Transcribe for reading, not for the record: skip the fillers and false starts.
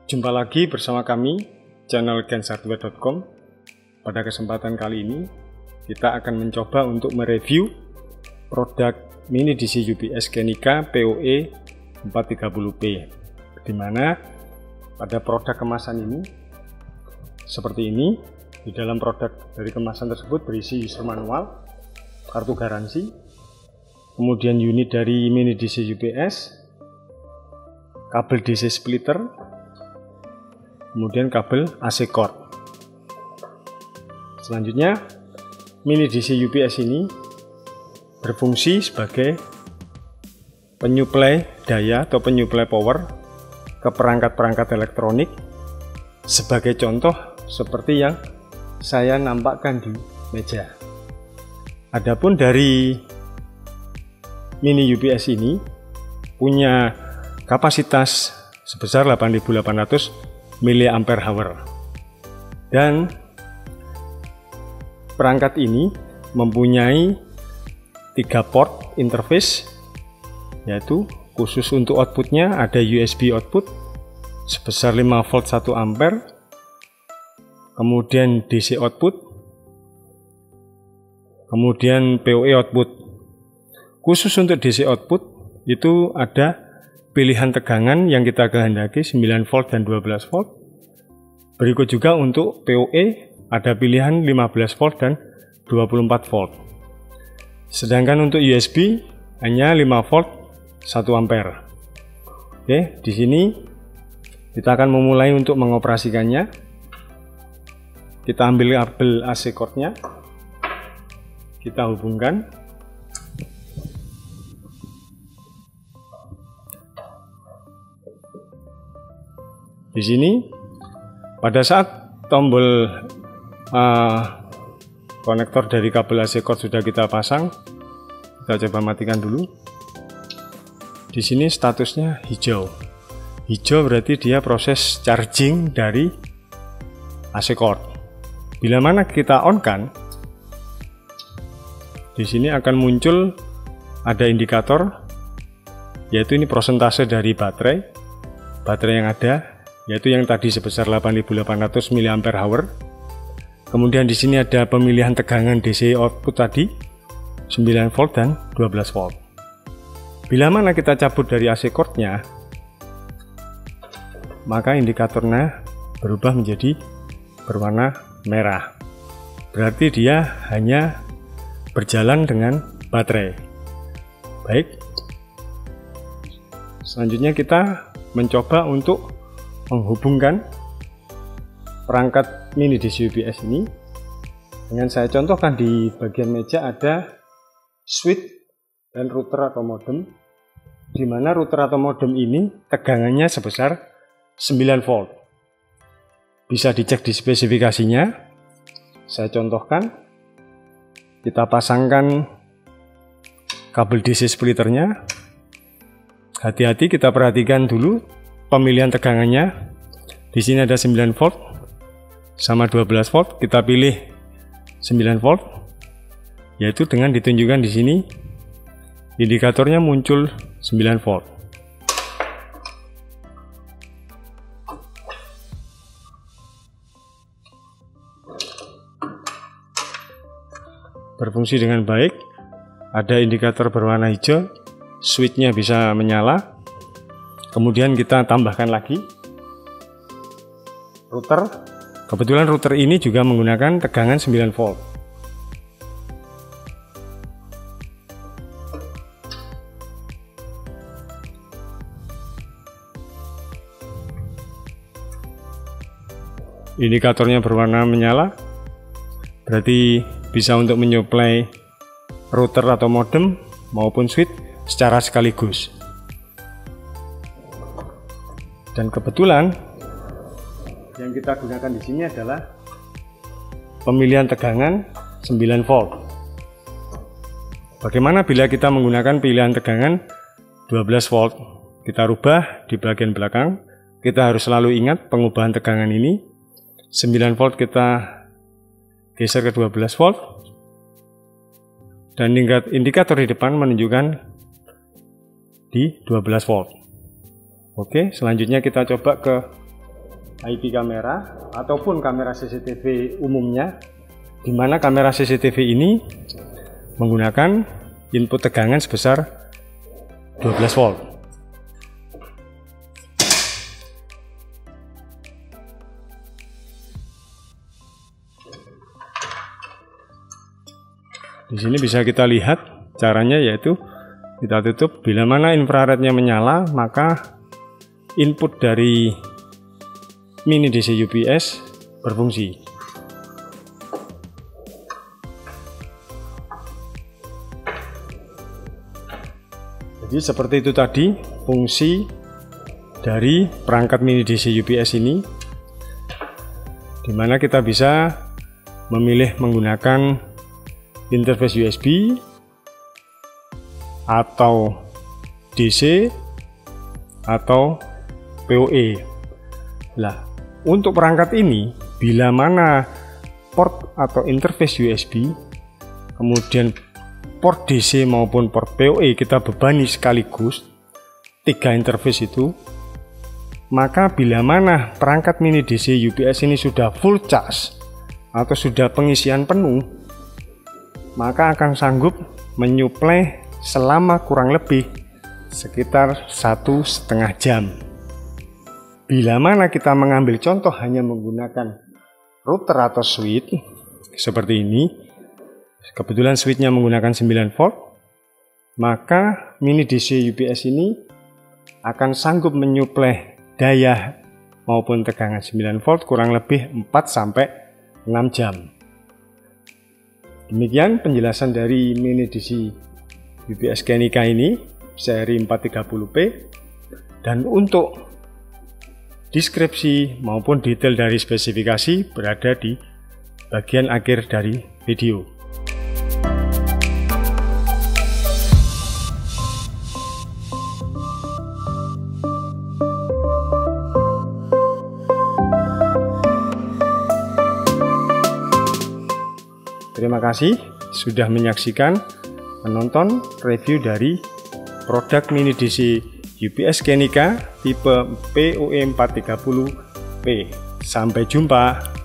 Jumpa lagi bersama kami, channel genshardware.com. Pada kesempatan kali ini, kita akan mencoba untuk mereview produk mini DC UPS Genica PoE 430P, di mana pada produk kemasan ini seperti ini. Di dalam produk dari kemasan tersebut berisi user manual, kartu garansi, kemudian unit dari mini DC UPS, kabel DC splitter, kemudian kabel AC cord. Selanjutnya, mini DC UPS ini berfungsi sebagai penyuplai daya atau penyuplai power ke perangkat-perangkat elektronik, sebagai contoh seperti yang saya nampakkan di meja. Adapun dari mini UPS ini punya kapasitas sebesar 8.800 mAh, dan perangkat ini mempunyai 3 port interface, yaitu khusus untuk outputnya ada USB output sebesar 5 volt 1 ampere, kemudian DC output, kemudian PoE output. Khusus untuk DC output itu ada pilihan tegangan yang kita kehendaki 9 volt dan 12 volt. Berikut juga untuk PoE ada pilihan 15 volt dan 24 volt. Sedangkan untuk USB hanya 5 volt 1 ampere. Oke, di sini kita akan memulai untuk mengoperasikannya. Kita ambil kabel AC cord-nya, kita hubungkan. Di sini pada saat tombol konektor dari kabel AC cord sudah kita pasang, kita coba matikan dulu. Di sini statusnya hijau. Hijau berarti dia proses charging dari AC cord. Bila mana kita on kan, di sini akan muncul ada indikator, yaitu ini prosentase dari baterai yang ada, yaitu yang tadi sebesar 8.800 mAh. Kemudian di sini ada pemilihan tegangan DC output tadi 9 volt dan 12 volt. Bila mana kita cabut dari AC cord-nya, maka indikatornya berubah menjadi berwarna merah. Berarti dia hanya berjalan dengan baterai. Baik. Selanjutnya kita mencoba untuk menghubungkan perangkat mini DC UPS ini. Dengan saya contohkan di bagian meja ada switch dan router atau modem, di mana router atau modem ini tegangannya sebesar 9 volt. Bisa dicek di spesifikasinya. Saya contohkan. Kita pasangkan kabel DC splitternya. Hati-hati, kita perhatikan dulu pemilihan tegangannya. Di sini ada 9 volt sama 12 volt. Kita pilih 9 volt, yaitu dengan ditunjukkan di sini indikatornya muncul 9 volt. Berfungsi dengan baik. Ada indikator berwarna hijau, switchnya bisa menyala. Kemudian kita tambahkan lagi router. Kebetulan router ini juga menggunakan tegangan 9 volt. Indikatornya berwarna menyala, berarti bisa untuk menyuplai router atau modem maupun switch secara sekaligus. Dan kebetulan yang kita gunakan di sini adalah pemilihan tegangan 9 volt. Bagaimana bila kita menggunakan pilihan tegangan 12 volt? Kita rubah di bagian belakang. Kita harus selalu ingat pengubahan tegangan ini. 9 volt kita geser ke 12 volt, dan indikator di depan menunjukkan di 12 volt. Oke, selanjutnya kita coba ke IP kamera ataupun kamera CCTV umumnya, di mana kamera CCTV ini menggunakan input tegangan sebesar 12 volt. Di sini bisa kita lihat caranya, yaitu kita tutup. Bila mana infrarednya menyala, maka input dari mini DC UPS berfungsi. Jadi seperti itu tadi fungsi dari perangkat mini DC UPS ini, dimana kita bisa memilih menggunakan interface USB atau DC atau PoE. Nah, untuk perangkat ini, bila mana port atau interface USB, kemudian port DC maupun port PoE kita bebani sekaligus 3 interface itu, maka bila mana perangkat mini DC UPS ini sudah full charge atau sudah pengisian penuh, maka akan sanggup menyuplai selama kurang lebih sekitar 1,5 jam. Bila mana kita mengambil contoh hanya menggunakan router atau switch seperti ini, kebetulan switchnya menggunakan 9 volt, maka mini DC UPS ini akan sanggup menyuplai daya maupun tegangan 9 volt kurang lebih 4-6 jam. Demikian penjelasan dari mini DC UPS Kenika ini seri 430P, dan untuk deskripsi maupun detail dari spesifikasi berada di bagian akhir dari video. Terima kasih sudah menyaksikan, menonton review dari produk mini DC UPS Kenika tipe PoE 430P. Sampai jumpa.